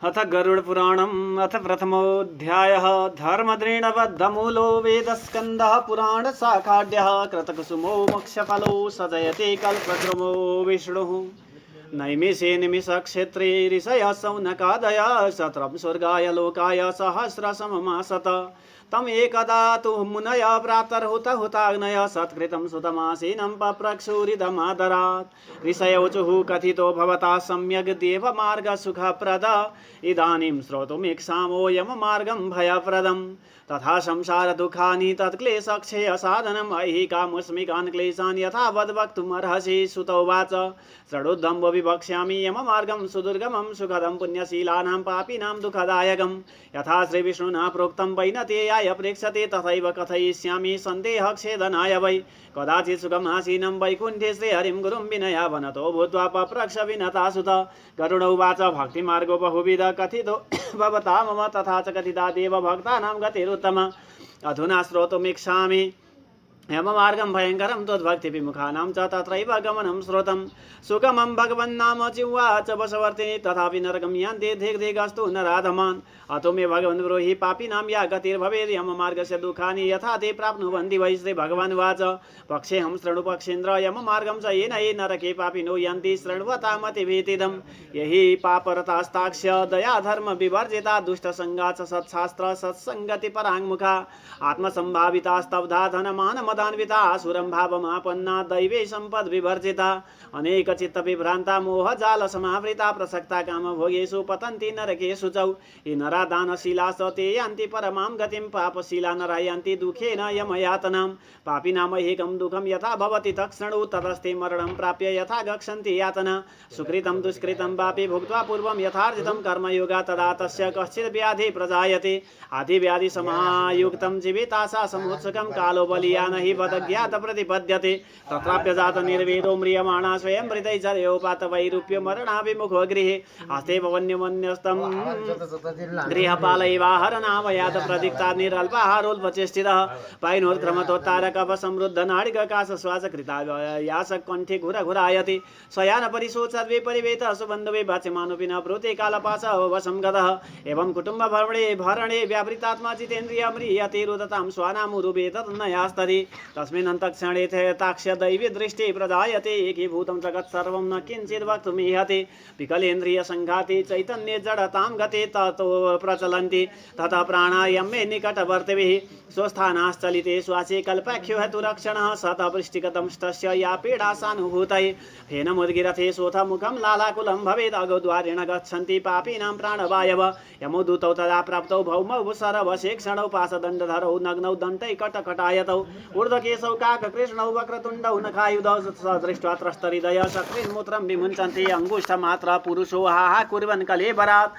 अथ गरुडपुराणम् अथ प्रथमोऽध्यायः धर्मद्रेणबद्धमूलो वेदस्कन्धः पुराणशाखाढ्यः कृतकुसुमो मोक्षफलो सजयते कल्पद्रुमो विष्णुः नैमिषे निमिषक्षेत्रे ऋषयः शौनकादयः शत्रं स्वर्गाय लोकाय सहस्रशममासत तम एकदा तु मुनय प्रातर्हुतहुताग्नय सत्कृतं सुतमासीनं पप्रक्षुरिदमादरात् ऋषयोचुः कथितो भवता सम्यग् देवमार्गसुखप्रद इदानीं श्रोतुमीक्षामोऽयं भयप्रदम् तथा संसार दुःखानि तत्क्लेशक्षयसाधनम् ऐहिकामुष्मिकान् क्लेशान् यथा वद्वक्तुमर्हसि सुतोवाच षडुद्धं विवक्ष्यामि यममार्गं सुदुर्गमं सुखदं पुण्यशीलानां पापिनां दुःखदायकं यथा श्रीविष्णुना प्रोक्तं वैनतेयाय प्रेक्षते तथैव कथयिष्यामि सन्देहक्षेदनाय वै कदाचित् सुखमासीनं वैकुण्ठे श्रीहरिं गुरुं विनया वनतो भूत्वा पप्रक्ष विनता सुत गरुड उवाच भक्तिमार्गो बहुविध कथितो भवता मम तथा च कथिता देवभक्तानां गतिरुत्तमा अधुना श्रोतुमीक्षामि यममार्गं भयङ्करं त्वद्भक्तिविमुखानां च तत्रैव गमनं श्रोतं सुगमं भगवन्नाम चिह्वा च वशवर्तिनि तथापि नरकं यान्ति धिग्धिगस्तु नराधमान् अतो मे भगवन् ब्रूहि पापिनां या गतिर्भवेत् यममार्गस्य दुःखानि यथा ते प्राप्नुवन्ति वै श्रीभगवानुवाच पक्षेऽहं शृणुपक्षेन्द्र यममार्गं च येन ये नरके पापिनो यान्ति शृण्वतामतिभीतिदं यहि पापरतास्ताक्ष्य दया धर्म विवर्जिता दुष्टसङ्गा च सत्शास्त्र सत्सङ्गति पराङ्मुखा आत्मसम्भाविता धनमान मदान्विता असुरं भावमापन्ना दैवे सम्पद विवर्जिता अनेक चित्त विभ्रांता मोह जाल समावृता प्रसक्ता काम भोगेषु पतन्ति नरकेषु च ये नरा दानशीलास ते यान्ति परमां गतिं पापशीला नरा यान्ति दुःखेन यमयातनां पापिनामैहिकं दुःखं यथा भवति तत्क्षणु ततस्ते मरणं प्राप्य यथा गच्छन्ति यातना सुकृतं दुष्कृतं वापि भुक्त्वा पूर्वं यथार्जितं कर्मयोगा तदा तस्य कश्चित् व्याधि प्रजायते आदिव्याधि समायुक्तं जीविताशा समुत्सुकं कालो बलिया नहि वदज्ञात प्रतिपद्यते तत्राप्यजात निर्वेदो म्रियमाणा स्वयं मृतैर्जयोपात वैरूप्य मरणाभिमुखो गृहे आस्ते वन्यमन्यस्तं गृहपालैवाहरनामयात प्रदीक्ता निरल्पाहारोल्पचेष्टितः पायनोत्क्रमतोत्तारकपसमृद्ध नाडिकाश श्वास कृता यासक कण्ठे घुरघुरायति शयान परिशोचद्वे परिवेतः सुबन्धवे वाच्यमानोऽपि न ब्रूते कालपाश वशं गतः एवं कुटुम्ब भरणे व्यावृतात्मा जितेन्द्रिय म्रियते रुदतां स्वानामुरुवे तन्नयास्तदि तस्मिन् अन्तःक्षणे ताक्ष्य दैवी दृष्टि प्रजायते एकीभूतं जगत् सर्वं न किञ्चित् वक्तुमीहते विकलेन्द्रिय संघाते चैतन्ये जडतां गते ततो प्रचलन्ति ततः प्राणायामे निकटवर्तिभिः स्वस्थानाश्चलिते श्वासे कल्पाख्यो हेतुरक्षणः सतः वृष्टिगतंस्तस्य या पीडा सानुभूतये फेनमुद्गिरथे सोऽथ मुखं लालाकुलं भवेत् अगोद्वारेण गच्छन्ति पापिनां प्राणवायव यमोदूतौ तदा प्राप्तौ भौमौ सरवशे क्षणौ पाशदण्डधरौ नग्नौ दण्टै कटकटायतौ ऊर्ध्वकेशौ काककृष्णौ वक्रतुण्डौ नखायुधौ दृष्ट्वा त्रस्तहृदय शक्तिन्मूत्रं विमुञ्चन्ति अङ्गुष्ठमात्र पुरुषो हाहा कुर्वन् कलेबरात्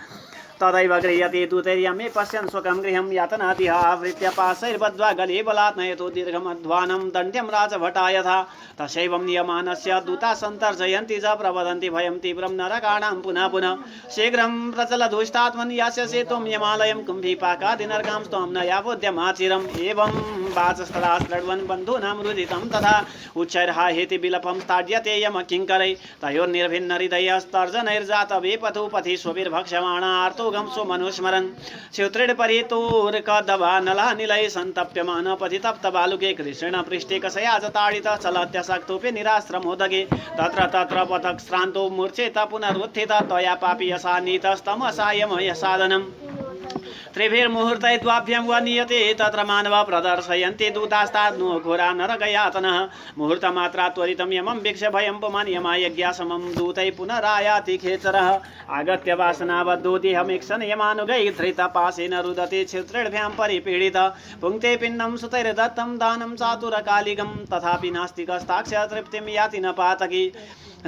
तदैव गृह्यते दूतैर्यमे पश्यन् स्वकं गृहं यातनातिः आवृत्य पाशैर्बद्ध्वा गले बलात् नयतो दीर्घमध्वानं दण्ड्यं राजभटा यथा तथैवं नियमानस्य दूता सन्तर्जयन्ति च प्रवदन्ति भयं तीव्रं नरकाणां पुनः पुनः शीघ्रं प्रचलदुष्टात्मन् यास्यसे त्वं यमालयं कुम्भीपाकादिनरकां त्वं न यावोद्यमाचिरम् एवं वाचस्तदा लड्वन् बन्धूनां रुदितं तथा उच्चैर्हाहेति विलपं स्थाड्यते यमकिङ्करै तयोर्निर्भिन्नहृदयस्तर्जनैर्जात वेपथु पथि स्वभिर्भक्ष्यमाणा आर्तोगं स्वमनुस्मरन् स्यूत्रिडपरितोर्कदवानलानिलये सन्तप्यमान पतितप्त बालुके कृष्ण पृष्ठे कषया च ताडितः चलत्यशक्तोऽपि निराश्रमोदगे तत्र तत्र पथक् श्रान्तो मूर्छेत पुनरुत्थित त्वया पापि यसा नीतस्तमसायमयसाधनम् त्रिभिर्मुहूर्तैर्द्वाभ्यां वा नीयते तत्र मानव प्रदर्शयन्ति दूतास्ताद्नो घोरा नरकयातनः मुहूर्तमात्रा त्वरितं यमं वीक्ष्य भयं पुमान् यमायज्ञासमं दूतैः पुनरायाति खेचरः आगत्य वासनावद्धोतिहमीक्षन् यमानुगैः धृतपाशेन रुदते क्षेत्रेभ्यां परिपीडितः पुङ्क्ते पिण्डं सुतैर्दत्तं दानं चातुरकालिकं तथापि नास्तिकस्ताक्ष्य तृप्तिं याति न पातकी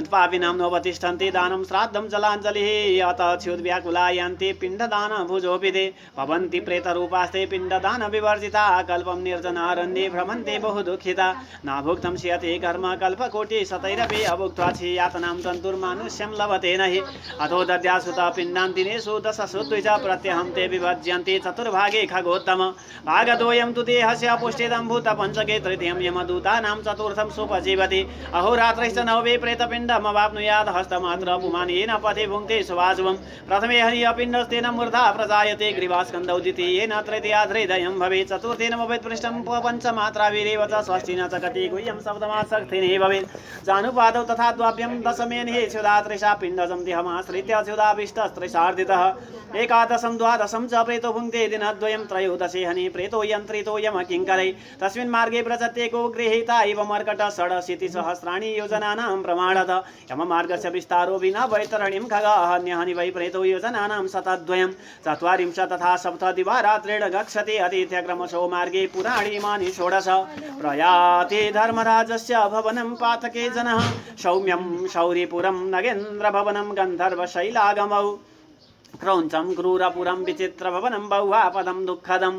पापिनां नोपतिष्ठन्ति दानं श्राद्धं जलाञ्जलिः अतः च्युद्व्याकुला यान्ति पिण्डदान भुजोऽपि ते भवन्ति प्रेतरूपास्ते पिण्डदान विवर्जिता कल्पं निर्जनारण्ये भ्रमन्ते बहु दुःखिता नाभुक्तं श्रियते कर्म कल्पकोटि शतैरपि अभुक्त्वा यातनां तन्तुर्मानुष्यं लभते नहि अथो दद्यासुत पिण्डान् दिनेषु दशसु द्विज प्रत्यहं ते विभज्यन्ति चतुर्भागे खगोत्तम भागद्वयं तु देहस्य पुष्टिदं भूतपञ्चके तृतीयं यमदूतानां चतुर्थं सुपजीवति अहोरात्रैश्च नवमे प्रेतपिण्ड पिण्डमवाप्नुयात् हस्तमात्र पुमान् येन पथे भुङ्क्ते सुवाशुभम् प्रथमे हरिपिण्डस्तेन मूर्धा प्रजायते ग्रीवास्कन्दौ द्वितीयेन तृतीयाद्हृदयं भवेत् चतुर्थेन भवेत् पृष्ठं पञ्चमात्राभिरेव च षष्ठेन च कटी गुह्यं सप्तमासक्तिने भवेत् जानुपादौ तथा द्वाभ्यं दशमेन हि क्षुधात्रिषा पिण्डजं देहमाश्रित्य क्षुधाभिष्टस्त्रिषार्दितः एकादशं द्वादशं च प्रेतो भुङ्क्ते दिनद्वयं त्रयोदशे हनि प्रेतो यन्त्रितो यमकिङ्करै तस्मिन् मार्गे प्रचत्येको गृहीता इव मर्कट षडशीतिसहस्राणि योजनानां प्रमाणत यममार्गस्य विस्तारो विना वैतरणीं खगाहन्यहनि वै प्रेतो योजनानां शतद्वयं चत्वारिंशत् तथा सप्तदिवारात्रेण गच्छति अतिथ्यक्रमशो मार्गे पुराणीमानि षोडश प्रयाति धर्मराजस्य भवनं पातके जनः सौम्यं शौरिपुरं नगेन्द्रभवनं गन्धर्वशैलागमौ क्रौञ्चं क्रूरपुरं विचित्रभवनं बहुवापदं दुःखदं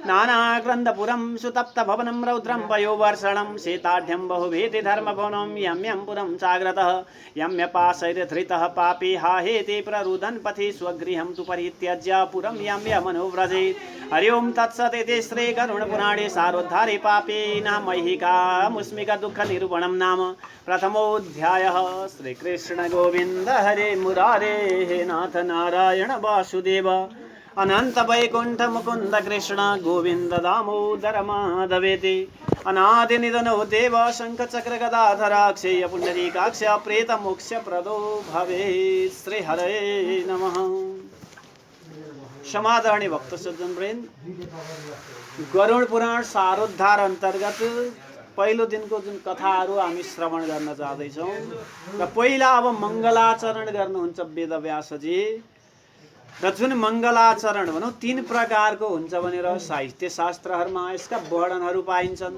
नानाग्रन्थपुरं सुतप्तभवनं रौद्रं पयोवर्षणं शीताढ्यं बहुभेति धर्मभवनं यम्यं पुरं चाग्रतः यम्यपाशैर्धृतः पापी हाहेति प्ररुदन् पथि स्वगृहं तु परित्यज्य पुरं यम्यमनुव्रजेत् हरि ओं तत्सत् इति श्रीगरुडपुराणे सारोद्धारे पापीनां मैहिका मुस्मिकदुःखनिरूपणं नाम प्रथमोऽध्यायः। श्रीकृष्ण गोविन्द हरे मुरारे हे नाथ नारायण वासुदेव अनंत वैकुंठ मुकुंद कृष्ण गोविंद दामोदर माधवेति अनादि निधनो देव शंख चक्र गदाधराक्षेय पुंडरीकाक्ष प्रेत मोक्ष प्रदो भवे श्री हरे नमः। समादरणीय भक्त सज्जन वृन्द, गरुड पुराण सारोद्धार अंतर्गत पहिलो दिनको जुन कथाहरू हामी श्रवण गर्न जाँदैछौँ र पहिला अब मङ्गलाचरण गर्नुहुन्छ वेदव्यासजी र जुन मङ्गलाचरण भनौँ तीन प्रकारको हुन्छ भनेर साहित्य शास्त्रहरूमा यसका वर्णनहरू पाइन्छन्।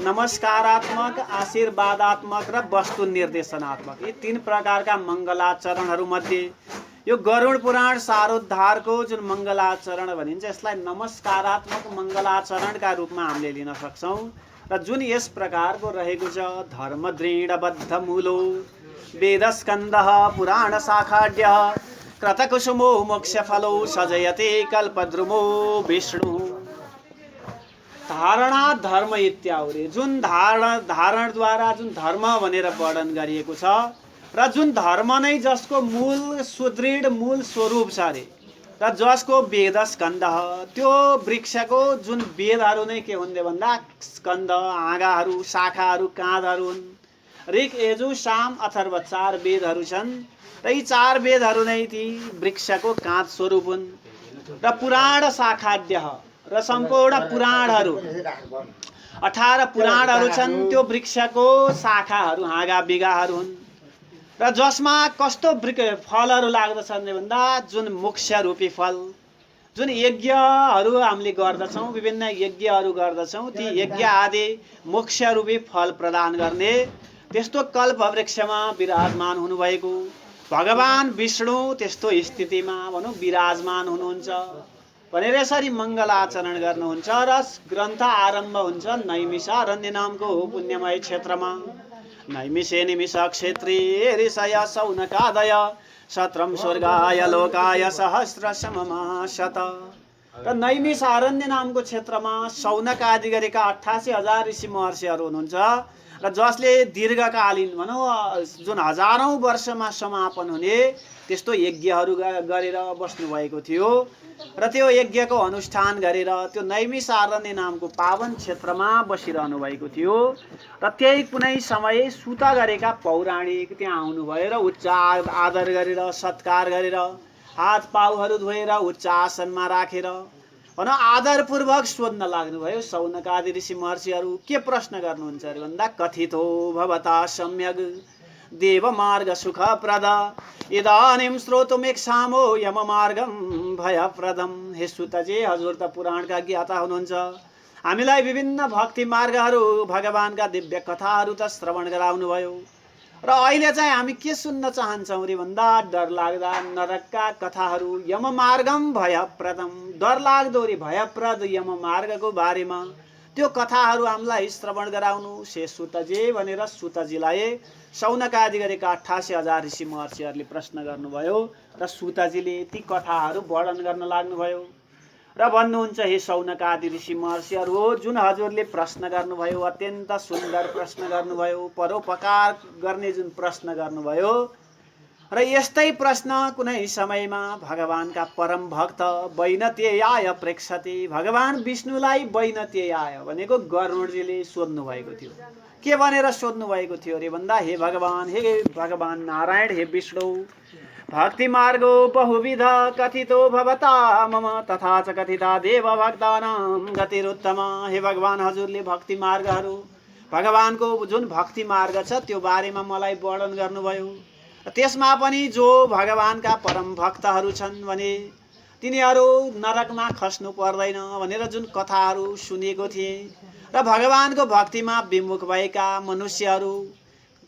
नमस्कारात्मक, आशीर्वादात्मक र वस्तु निर्देशनात्मक, यी तीन प्रकारका मङ्गलाचरणहरू मध्ये यो गरुड पुराण सारोद्धारको जुन मङ्गलाचरण भनिन्छ यसलाई नमस्कारात्मक मङ्गलाचरणका रूपमा हामीले लिन सक्छौँ र जुन यस प्रकारको रहेको छ धर्म दृढबद्ध मूलो वेदस्कन्धः पुराण शाखाढ्यः कृतकुसुमो मोक्षफलो सजयते कल्पद्रुमो विष्णु धारणा धर्म इत्यादि जुन धारणद्वारा जुन धर्म भनेर वर्णन गरिएको छ र जुन धर्म नै जसको मूल सुदृढ मूल स्वरूप छ अरे र जसको वेद स्कन्द त्यो वृक्षको जुन वेदहरू नै के हुन्थे भन्दा स्कन्द हाँगाहरू शाखाहरू काँधहरू हुन्। ऋग यजु साम अथर्व चार वेदहरू छन् र यी चार वेदहरू नै ती वृक्षको काँध स्वरूप हुन् र पुराण शाखाढ्य र सम्पूर्ण पुराणहरू 18 पुराणहरू छन् त्यो वृक्षको शाखाहरू हाँगा बिगाहरू हुन् र जसमा कस्तो फलहरू लाग्दछन् भन्दा जुन मोक्ष रूपी फल जुन यज्ञहरू हामीले गर्दछौँ विभिन्न यज्ञहरू गर्दछौँ ती यज्ञ आदि मोक्ष रूपी फल प्रदान गर्ने त्यस्तो कल्प वृक्षमा विराजमान हुनुभएको भगवान विष्णु त्यस्तो स्थितिमा भनौँ विराजमान हुनुहुन्छ भनेर यसरी मङ्गलाचरण गर्नुहुन्छ र ग्रन्थ आरम्भ हुन्छ नैमिषारण्य नामको पुण्यमय क्षेत्रमा। नैमिषे निमिष क्षेत्री ऋषय शौनकादय शत्रम स्वर्गाय लोकाय सहस्र सममाशत र नैमिषारण्य नामको क्षेत्रमा शौनक आदि गरेका 88,000 ऋषि महर्षिहरू हुनुहुन्छ र जसले दीर्घकालीन भनौँ जुन हजारौं वर्षमा समापन हुने त्यस्तो यज्ञहरू गरेर बस्नुभएको थियो र त्यो यज्ञको अनुष्ठान गरेर त्यो नैमिषारण्य नामको पावन क्षेत्रमा बसिरहनु भएको थियो र त्यही कुनै समय सुत गरेका पौराणिक त्यहाँ आउनुभयो र उच्च आदर गरेर सत्कार गरेर हात पाउहरू धोएर उच्च आसनमा राखेर भनौँ आदरपूर्वक सोध्न लाग्नुभयो शौनकादि ऋषि महर्षिहरू के प्रश्न गर्नुहुन्छ अरे भन्दा कथितो भवता सम्यक देवमार्ग सुखप्रद इदानीं श्रोतुमिच्छामो यममार्गं भयप्रदम्। हे सुतजी, हजुर त पुराणका ज्ञाता हुनुहुन्छ, हामीलाई विभिन्न भक्ति मार्गहरू भगवानका दिव्य कथाहरू त श्रवण गराउनु भयो र अहिले चाहिँ हामी के सुन्न चाहन्छौँ रे भन्दा डरलाग्दा नरकका कथाहरू यममार्गम भयप्रदम डरलाग्दो रे भयप्रद यममार्गको बारेमा त्यो कथाहरू हामीलाई श्रवण गराउनु से सुतजी भनेर सुतजीलाई शौनकादि गरेका 88,000 ऋषि महर्षिहरूले प्रश्न गर्नुभयो र सुतजीले ती कथाहरू वर्णन गर्न लाग्नुभयो र भन्नुहुन्छ हे शौनक आदि ऋषि महर्षिहरू, जुन हजुरले प्रश्न गर्नुभयो, अत्यन्त सुन्दर प्रश्न गर्नुभयो, परोपकार गर्ने जुन प्रश्न गर्नुभयो, र यस्तै प्रश्न कुनै समयमा भगवानका परम भक्त वैनतेयाय प्रेक्षते, भगवान विष्णुलाई वैनतेयाय भनेको गरुडजीले सोध्नु भएको थियो। के भनेर सोध्नु भएको थियो अरे भन्दा, हे भगवान नारायण, हे विष्णु, भक्ति मार्गो बहुविध कथितो भवता मम तथा च कथिता देव भक्तानां गतिरुत्तमा। हे भगवान, हजुरले भक्ति मार्गहरू, भगवानको जुन भक्ति मार्ग छ त्यो बारेमा मलाई वर्णन गर्नुभयो। त्यसमा पनि जो भगवानका परम भक्तहरू छन् भने तिनीहरू नरकमा खस्नु पर्दैन भनेर जुन कथाहरू सुनेको थिएँ, र भगवानको भक्तिमा विमुख भएका मनुष्यहरू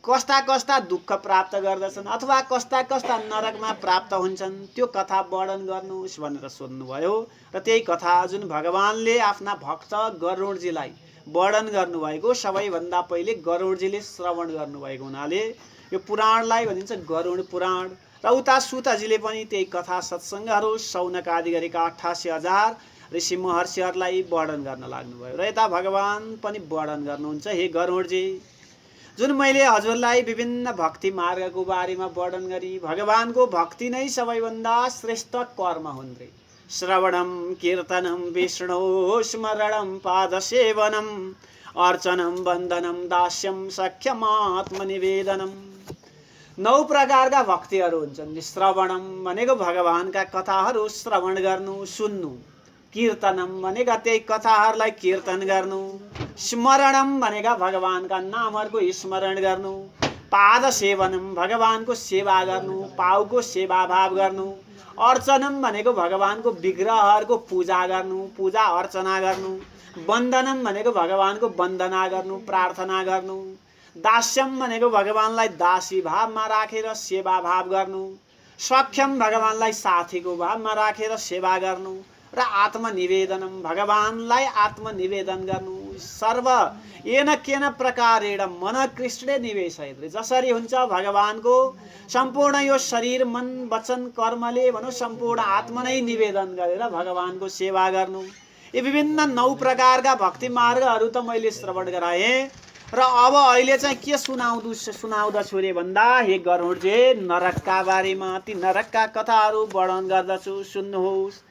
कस्ता कस्ता दुःख प्राप्त गर्दछन् अथवा कस्ता कस्ता नरकमा प्राप्त हुन्छन्, त्यो कथा वर्णन गर्नुहोस् भनेर सोध्नुभयो। र त्यही कथा जुन भगवानले आफ्ना भक्त गरुडजीलाई वर्णन गर्नुभएको, सबैभन्दा पहिले गरुडजीले श्रवण गर्नुभएको हुनाले यो पुराणलाई भनिन्छ गरुड पुराण। र उता सुतजीले पनि त्यही कथा सत्सङ्गहरू शौनक आदि गरेका 88,000 ऋषि महर्षिहरूलाई वर्णन गर्न लाग्नुभयो। र यता भगवान पनि वर्णन गर्नुहुन्छ, हे गरुडजी, जुन मैले हजुरलाई विभिन्न भक्ति मार्गको बारेमा वर्णन गरी, भगवानको भक्ति नै सबैभन्दा श्रेष्ठ कर्म हुन् रे। श्रवणम कीर्तनम विष्णु स्मरणम पादसेवनम अर्चनम वन्दनम दास्यम सख्यमात्मनिवेदनम। 9 प्रकारका भक्तिहरू हुन्छन्। श्रवणम भनेको भगवानका कथाहरू श्रवण गर्नु, सुन्नु। कीर्तनम भनेका त्यही कथाहरूलाई कीर्तन गर्नु। स्मरणम भनेका भगवानका नामहरूको स्मरण गर्नु। पाद सेवनम भगवानको सेवा गर्नु, पाउको सेवा भाव गर्नु। अर्चनम भनेको भगवानको विग्रहहरूको पूजा गर्नु, पूजा अर्चना गर्नु। वन्दनम भनेको भगवानको वन्दना गर्नु, प्रार्थना गर्नु। दास्यम भनेको भगवानलाई दासी भावमा राखेर सेवा भाव गर्नु। सख्यम भगवानलाई साथीको भावमा राखेर सेवा गर्नु। र आत्मनिवेदनम भगवानलाई आत्मनिवेदन गर्नु। सर्व येन केन प्रकारेण मन कृष्णे निवेशयत्, जसरी हुन्छ भगवानको सम्पूर्ण यो शरीर मन वचन कर्मले भनौँ सम्पूर्ण आत्मा नै निवेदन गरेर भगवानको सेवा गर्नु। यी विभिन्न 9 प्रकारका भक्ति मार्गहरू त मैले श्रवण गराएँ। र अब अहिले चाहिँ के सुनाउँदछु रे भन्दा, हे गरुडजी, नरकका बारेमा ती नरकका कथाहरू वर्णन गर्दछु, सुन्नुहोस्।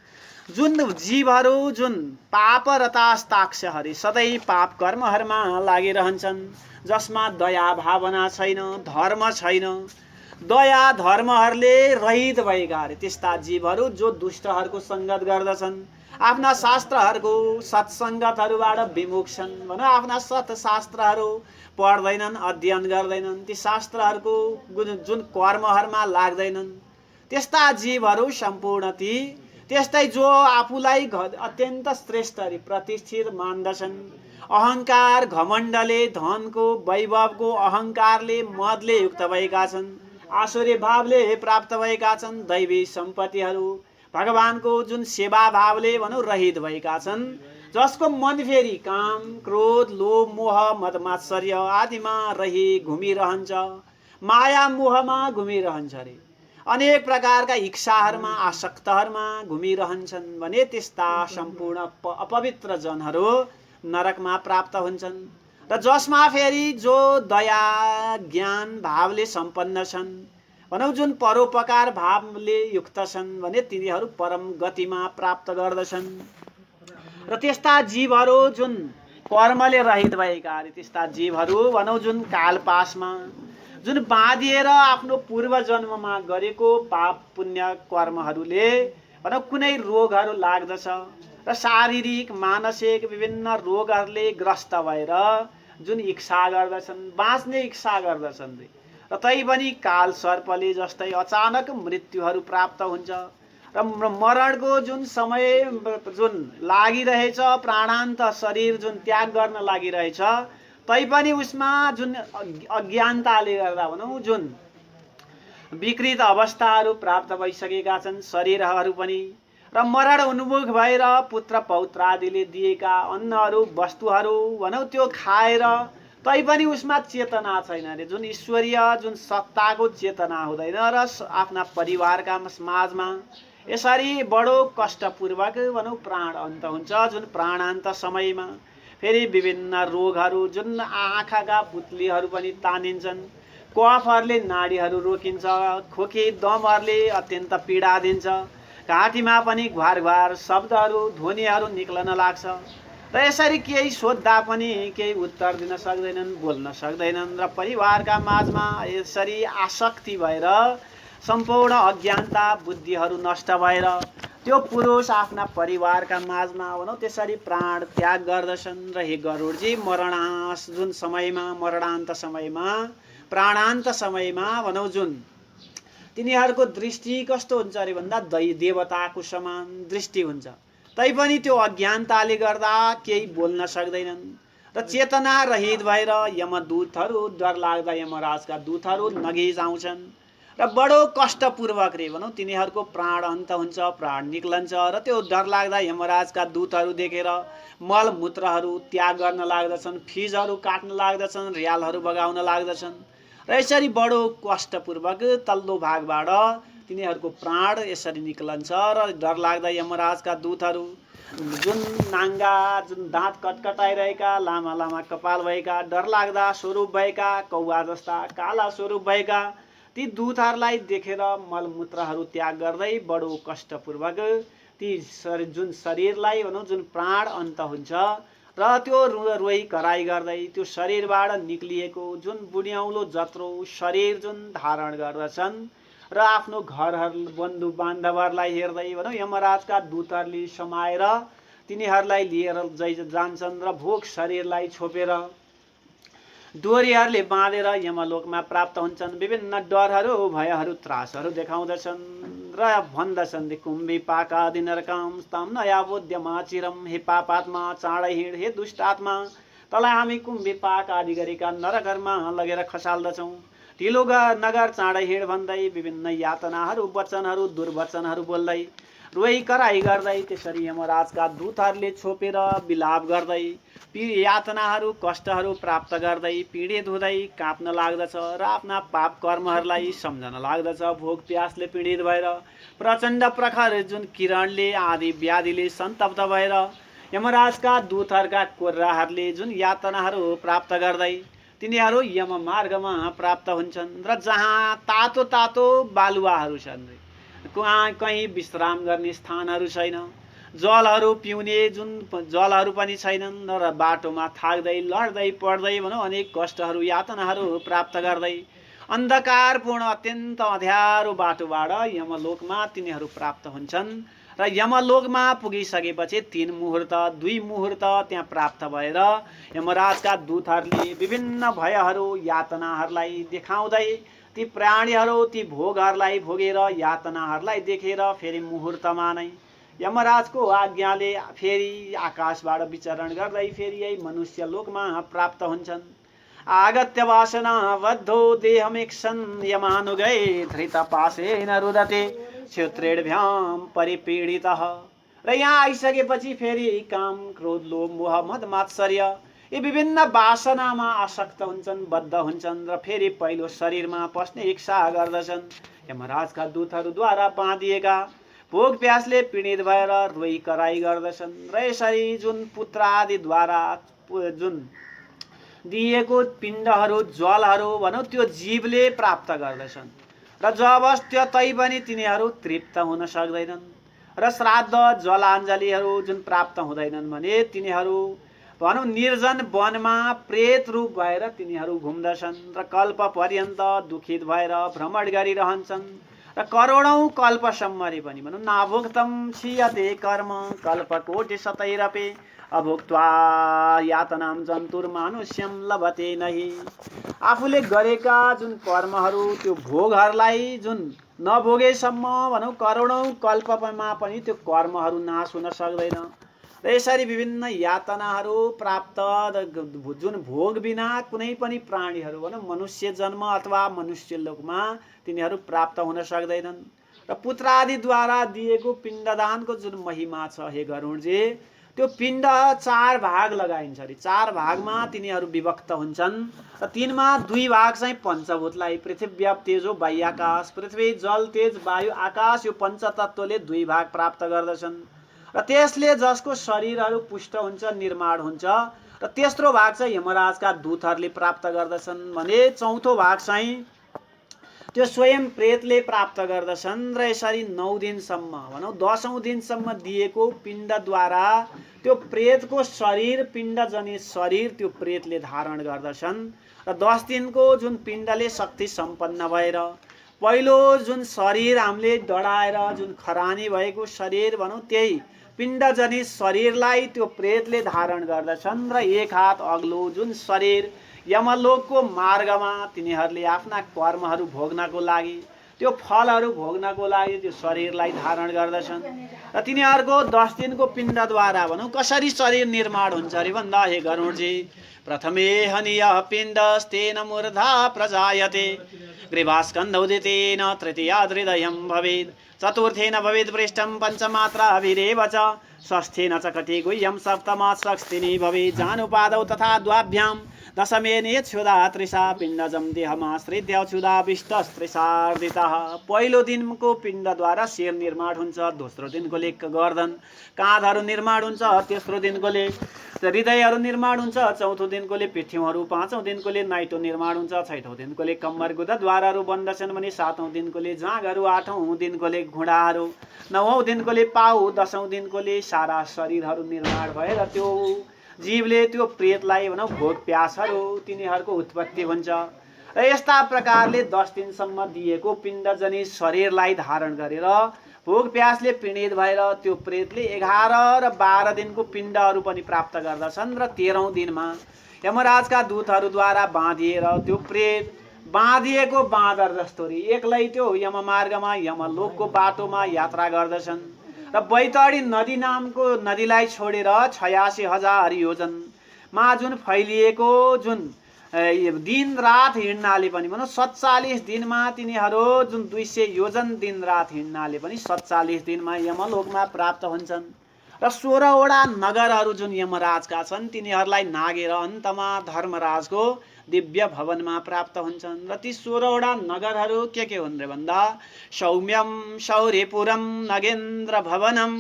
जुन जीवहरू जुन पाप रतास्ताक्षहरी सधैँ पाप कर्महरूमा लागिरहन्छन्, जसमा दया भावना छैन, धर्म छैन, दया धर्महरूले रहित भएका अरे त्यस्ता जीवहरू जो दुष्टहरूको सङ्गत गर्दछन्, आफ्ना शास्त्रहरूको सत्सङ्गतहरूबाट विमुख छन् भनौँ, आफ्ना सत्शास्त्रहरू पढ्दैनन्, अध्ययन गर्दैनन्, ती शास्त्रहरूको जुन कर्महरूमा लाग्दैनन्, त्यस्ता जीवहरू सम्पूर्ण ती त्यस्तै जो आफूलाई अत्यन्त श्रेष्ठ प्रतिष्ठित मान्दछन्, अहङ्कार घमण्डले धनको वैभवको अहङ्कारले मदले युक्त भएका छन्, आसुरी भावले प्राप्त भएका छन्, दैवी सम्पत्तिहरू भगवानको जुन सेवा भावले भनौँ रहित भएका छन्, जसको मन फेरि काम क्रोध लोभ मोह मद मात्सर्य आदिमा रही घुमिरहन्छ, माया मोहमा घुमिरहन्छ रे, अनेक प्रकारका इच्छाहरूमा आसक्तहरूमा घुमिरहन्छन् भने त्यस्ता सम्पूर्ण अपवित्र जनहरू नरकमा प्राप्त हुन्छन्। र जसमा फेरि जो दया ज्ञान भावले सम्पन्न छन् भनौँ, जुन परोपकार भावले युक्त छन् भने तिनीहरू परम गतिमा प्राप्त गर्दछन्। र त्यस्ता जीवहरू जुन कर्मले रहित भएका अरे त्यस्ता जीवहरू भनौँ जुन कालपासमा जुन बाँधिएर आफ्नो पूर्व जन्ममा गरेको पाप पुण्य कर्महरूले भनौँ कुनै रोगहरू लाग्दछ र शारीरिक मानसिक विभिन्न रोगहरूले ग्रस्त भएर जुन इच्छा गर्दछन्, बाँच्ने इच्छा गर्दछन् र तैपनि काल सर्पले जस्तै अचानक मृत्युहरू प्राप्त हुन्छ र मरणको जुन समय जुन लागिरहेछ, प्राणान्त शरीर जुन त्याग गर्न लागिरहेछ, तैपनि उसमा जुन अज्ञानताले गर्दा भनौँ जुन विकृत अवस्थाहरू प्राप्त भइसकेका छन् शरीरहरू पनि, र मरण उन्मुख भएर पुत्र पौत्र आदिले दिएका अन्नहरू वस्तुहरू भनौँ त्यो खाएर तैपनि उसमा चेतना छैन अरे, जुन ईश्वरीय जुन सत्ताको चेतना हुँदैन र आफ्ना परिवारका समाजमा यसरी बडो कष्टपूर्वक भनौँ प्राण अन्त हुन्छ। जुन प्राणान्त समयमा फेरि विभिन्न रोगहरू, जुन आँखाका पुतलीहरू पनि तानिन्छन्, कफहरूले नाडीहरू रोकिन्छ, खोकी दमहरूले अत्यन्त पीडा दिन्छ, घाँटीमा पनि घ्वार घ्वार शब्दहरू ध्वनिहरू निक्लन लाग्छ र यसरी केही सोद्धा पनि केही उत्तर दिन सक्दैनन्, बोल्न सक्दैनन् र परिवारका माझमा यसरी आसक्ति भएर सम्पूर्ण अज्ञानता बुद्धिहरू नष्ट भएर त्यो पुरुष आफ्ना परिवारका माझमा भनौँ त्यसरी प्राण त्याग गर्दछन्। र हे गरुडजी, जुन समयमा मरणान्त समयमा प्राणान्त समयमा भनौँ जुन तिनीहरूको दृष्टि कस्तो हुन्छ अरे भन्दा देवताको समान दृष्टि हुन्छ, तैपनि त्यो अज्ञानताले गर्दा केही बोल्न सक्दैनन् र चेतना रहित भएर यमदूतहरू, डरलाग्दा यमराजका दूतहरू नगिजाउँछन् र बडो कष्टपूर्वक रे भनौँ तिनीहरूको प्राण अन्त हुन्छ, प्राण निक्लन्छ र त्यो डरलाग्दा यमराजका दूतहरू देखेर मलमूत्रहरू त्याग गर्न लाग्दछन्, फिजहरू काट्न लाग्दछन्, रियालहरू बगाउन लाग्दछन् र यसरी बडो कष्टपूर्वक तल्लो भागबाट तिनीहरूको प्राण यसरी निक्लन्छ र डरलाग्दा यमराजका दूतहरू जुन नाङ्गा, जुन दाँत कटकटाइरहेका, लामा लामा कपाल भएका, डरलाग्दा स्वरूप भएका, कौवा जस्ता काला स्वरूप भएका ती दूतहरूलाई देखेर मलमूत्रहरू त्याग गर्दै बडो कष्टपूर्वक ती जुन शरीरलाई भनौँ जुन प्राण अन्त हुन्छ र त्यो रोही कराई गर्दै त्यो शरीरबाट निक्लिएको जुन बुढ्यौलो जत्रो शरीर जुन धारण गर्दछन् र आफ्नो घरहरू बन्धु बान्धवहरूलाई हेर्दै भनौँ यमराजका दूतहरूले समाएर तिनीहरूलाई लिएर जान्छन् र भोग शरीरलाई छोपेर डोरीहरूले बाँधेर यमलोकमा प्राप्त हुन्छन्। विभिन्न डरहरू, भयहरू, त्रासहरू देखाउँदछन् र भन्दछन् कुम्भी पाका दिनरकाम स्तम नयावोद्यमा चिरम, हे पापात्मा चाँडै हिँड, हे दुष्टात्मा तँलाई हामी कुम्भी पाक आदि गरेका नरकरमा लगेर खसाल्दछौँ, ढिलो नगर चाँडै हिँड भन्दै विभिन्न यातनाहरू, वचनहरू, दुर्वचनहरू बोल्दै रोही कराई गर्दै त्यसरी यमराजका दूतहरूले छोपेर विलाप गर्दै यातनाहरू, कष्टहरू प्राप्त गर्दै पीडित हुँदै काँप्न लाग्दछ र आफ्ना पाप कर्महरूलाई सम्झन लाग्दछ। भोग प्यासले पीडित भएर प्रचण्ड प्रखर जुन किरणले आदि व्याधिले सन्तप्त भएर यमराजका दूतहरूका कोर्राहरूले जुन यातनाहरू प्राप्त गर्दै तिनीहरू यम मार्गमा प्राप्त हुन्छन् र जहाँ तातो तातो बालुवाहरू छन्, कहीँ विश्राम गर्ने स्थानहरू छैन, जलहरू पिउने जुन जलहरू पनि छैनन् र बाटोमा थाक्दै लड्दै पड्दै भनौँ अनेक कष्टहरू यातनाहरू प्राप्त गर्दै अन्धकारपूर्ण अत्यन्त अँध्यारो बाटोबाट यमलोकमा तिनीहरू प्राप्त हुन्छन् र यमलोकमा पुगिसकेपछि 3 मुहुर्त 2 मुहुर्त त्यहाँ प्राप्त भएर यमराजका दूतहरूले विभिन्न भयहरू, यातनाहरूलाई देखाउँदै ती प्राणीहरू ती भोगहरूलाई भोगेर यातनाहरूलाई देखेर फेरि मुहुर्तमा नै यमराजको आज्ञाले फेरि आकाशबाट विचरण गर्दै फेरि यही मनुष्य लोकमा प्राप्त हुन्छन्। आगत्य वासना बद्धो देहमेक्षन् यमानुगै धृतपाशेन रुदते क्षुत्रेभ्याम परिपीडितः। र यहाँ आइसकेपछि फेरि काम, क्रोध, लोभ, मोह, मद, मात्सर्य यी विभिन्न वासनामा आसक्त हुन्छन्, बद्ध हुन्छन् र फेरि पहिलो शरीरमा पस्ने इच्छा गर्दछन्। यमराजका दूतहरूद्वारा बाँधिएका भोग प्यासले पीडित भएर रोही कराई गर्दछन् र यसरी जुन पुत्र आदिद्वारा जुन दिएको पिण्डहरू, जलहरू भनौँ त्यो जीवले प्राप्त गर्दछन् र जब तैपनि तिनीहरू तृप्त हुन सक्दैनन् र श्राद्ध जलाञ्जलीहरू जुन प्राप्त हुँदैनन् भने तिनीहरू भनौँ निर्जन वनमा प्रेत रूप भएर तिनीहरू घुम्दछन् र कल्प पर्यन्त दुखित भएर भ्रमण गरिरहन्छन् र करोडौं कल्पसम्म पनि भनौँ नाभुक्तम क्षीयते कर्म कल्पकोटि शतैरपि अभुक्त्वा यातनाम जन्तुर्मानुष्यम लभते नहि। आफूले गरेका जुन कर्महरू त्यो भोगहरूलाई जुन नभोगेसम्म भनौँ करोडौं कल्पमा पनि त्यो कर्महरू नाश हुन सक्दैन र यसरी विभिन्न यातनाहरू प्राप्त जुन भोग बिना कुनै पनि प्राणीहरू भनौँ मनुष्य जन्म अथवा मनुष्य लोकमा तिनीहरू प्राप्त हुन सक्दैनन् र पुत्र आदिद्वारा दिएको पिण्डदानको जुन महिमा छ हे गरुडजी त्यो पिण्ड 4 भाग लगाइन्छ अरे। 4 भागमा तिनीहरू विभक्त हुन्छन् र तिनमा 2 भाग चाहिँ पञ्चभूतलाई पृथ्वी आप तेजो वायु आकाश, पृथ्वी जल तेज वायु आकाश यो पञ्चतत्त्वले 2 भाग प्राप्त गर्दछन् र त्यसले जसको शरीरहरू पुष्ट हुन्छ निर्माण हुन्छ र तेस्रो भाग चाहिँ यमराजका दूतहरूले प्राप्त गर्दछन् भने चौथो भाग चाहिँ त्यो स्वयं प्रेतले प्राप्त गर्दछन् र यसरी 9 दिनसम्म भनौँ 10औं दिनसम्म दिएको पिण्डद्वारा त्यो प्रेतको शरीर पिण्डजनित शरीर त्यो प्रेतले धारण गर्दछन् र 10 दिनको जुन पिण्डले शक्ति सम्पन्न भएर पहिलो जुन शरीर हामीले डढाएर जुन खरानी भएको शरीर भनौँ त्यही पिण्डजनित शरीरलाई त्यो प्रेतले धारण गर्दछन् र 1 हात अग्लो जुन शरीर यमलोकको मार्गमा तिनीहरूले आफ्ना कर्महरू भोग्नको लागि त्यो फलहरू भोग्नको लागि त्यो शरीरलाई धारण गर्दछन् र तिनीहरूको 10 दिनको पिण्डद्वारा भनौँ कसरी शरीर निर्माण हुन्छ अरे भन्दा हे गरुडजी प्रथमे हनिय पिण्डस्तेन मूर्धा प्रजायते ग्रीवास्कन्धौदितेन तृतीया हृदयं भवेत् चतुर्थेन भवेत् पृष्ठं पञ्चमात्राभिरेव च षष्ठेन च कटी गुह्यं सप्तमा षष्ठिनी भवेत् जानुपादौ तथा द्वाभ्यां दशमेने क्षुधा त्रिषा पिण्डजं देहमाश्रित्य क्षुधाविष्टस्त्रिषार्दितः। पहिलो दिनको पिण्डद्वारा शिर निर्माण हुन्छ, दोस्रो दिनकोले गर्दन काँधहरू निर्माण हुन्छ, तेस्रो दिनकोले हृदयहरू निर्माण हुन्छ, चौथो दिनकोले पिठ्यौँहरू, पाँचौं दिनकोले नाइटो निर्माण हुन्छ, छैठौं दिनकोले कम्मर गुदाद्वारहरू बन्दछन् भने सातौं दिनकोले जाँघहरू, आठौं दिनकोले घुँडाहरू, नवौं दिनकोले पाउ, दशौं दिनकोले सारा शरीरहरू निर्माण भएर त्यो जीवले त्यो प्रेतलाई भनौँ भोक प्यासहरू तिनीहरूको उत्पत्ति हुन्छ र यस्ता प्रकारले 10 दिनसम्म दिएको पिण्डजनित शरीरलाई धारण गरेर भोक प्यासले पीडित भएर त्यो प्रेतले 11 र 12 दिनको पिण्डहरू पनि प्राप्त गर्दछन् र 13औं दिनमा यमराजका दूतहरूद्वारा बाँधिएर त्यो प्रेत बाँधिएको बाँदर जस्तो एक्लै त्यो यममार्गमा यमलोकको बाटोमा यात्रा गर्दछन् र बैतडी नदी नामको नदीलाई छोडेर 86,000 योजनमा जुन फैलिएको जुन दिन रात हिँड्नाले पनि भनौँ 47 दिनमा तिनीहरू जुन 200 योजन दिन रात हिँड्नाले पनि 47 दिनमा यमलोकमा प्राप्त हुन्छन् र 16 वटा नगरहरू जुन यमराजका छन् तिनीहरूलाई नागेर अन्तमा धर्मराजको दिव्य भवनमा प्राप्त हुन्छन् र ती 16 वटा नगरहरू के हुन् रे भन्दा सौम्यम शौर्यपुरम नगेन्द्र भवनम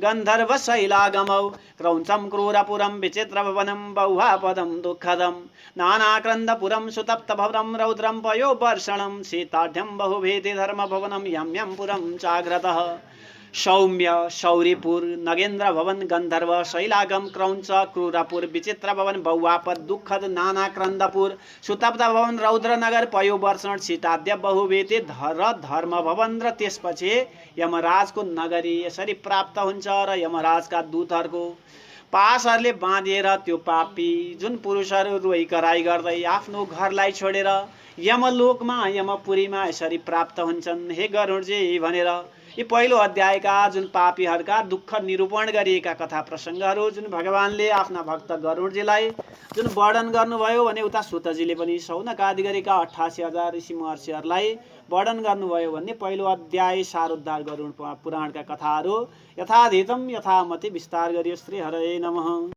गन्धर्व शैलागमौ क्रौञ्चम क्रूरपुरम विचित्र भवनम बौहापदम दुःखदम नानाक्रन्दपुरम सुतप्त भवनम रौद्रम पयोवर्षणम सीताढ्यम बहुभेदि धर्म भवनम यम्यम पुरम चाग्रतः। सौम्य शौर्यपुर नगेन्द्र भवन गन्धर्व शैलागम क्रौञ्च क्रूरपुर विचित्र भवन बौवापद दुःखद नानाक्रन्दपुर सुतप्त भवन रौद्रनगर पयोवर्षण सीताद्य बहुवेते धर्म भवन र त्यसपछि यमराजको नगरी यसरी प्राप्त हुन्छ र यमराजका दूतहरूको पासहरूले बाँधिएर त्यो पापी जुन पुरुषहरू रोइ कराई गर्दै आफ्नो घरलाई छोडेर यमलोकमा यमपुरीमा यसरी प्राप्त हुन्छन्। हे गरुडजी भनेर यी पहिलो अध्यायका जुन पापीहरूका दुःख निरूपण गरिएका कथा प्रसङ्गहरू जुन भगवानले आफ्ना भक्त गरुडजीलाई जुन वर्णन गर्नुभयो भने उता सुतजीले पनि शौनक आदि गरेका 88,000 ऋषि महर्षिहरूलाई वर्णन गर्नुभयो भन्ने पहिलो अध्याय सारोद्धार गरुड पुराणका कथाहरू यथाधीतम यथामति विस्तार गरियो। श्री हरये नमः।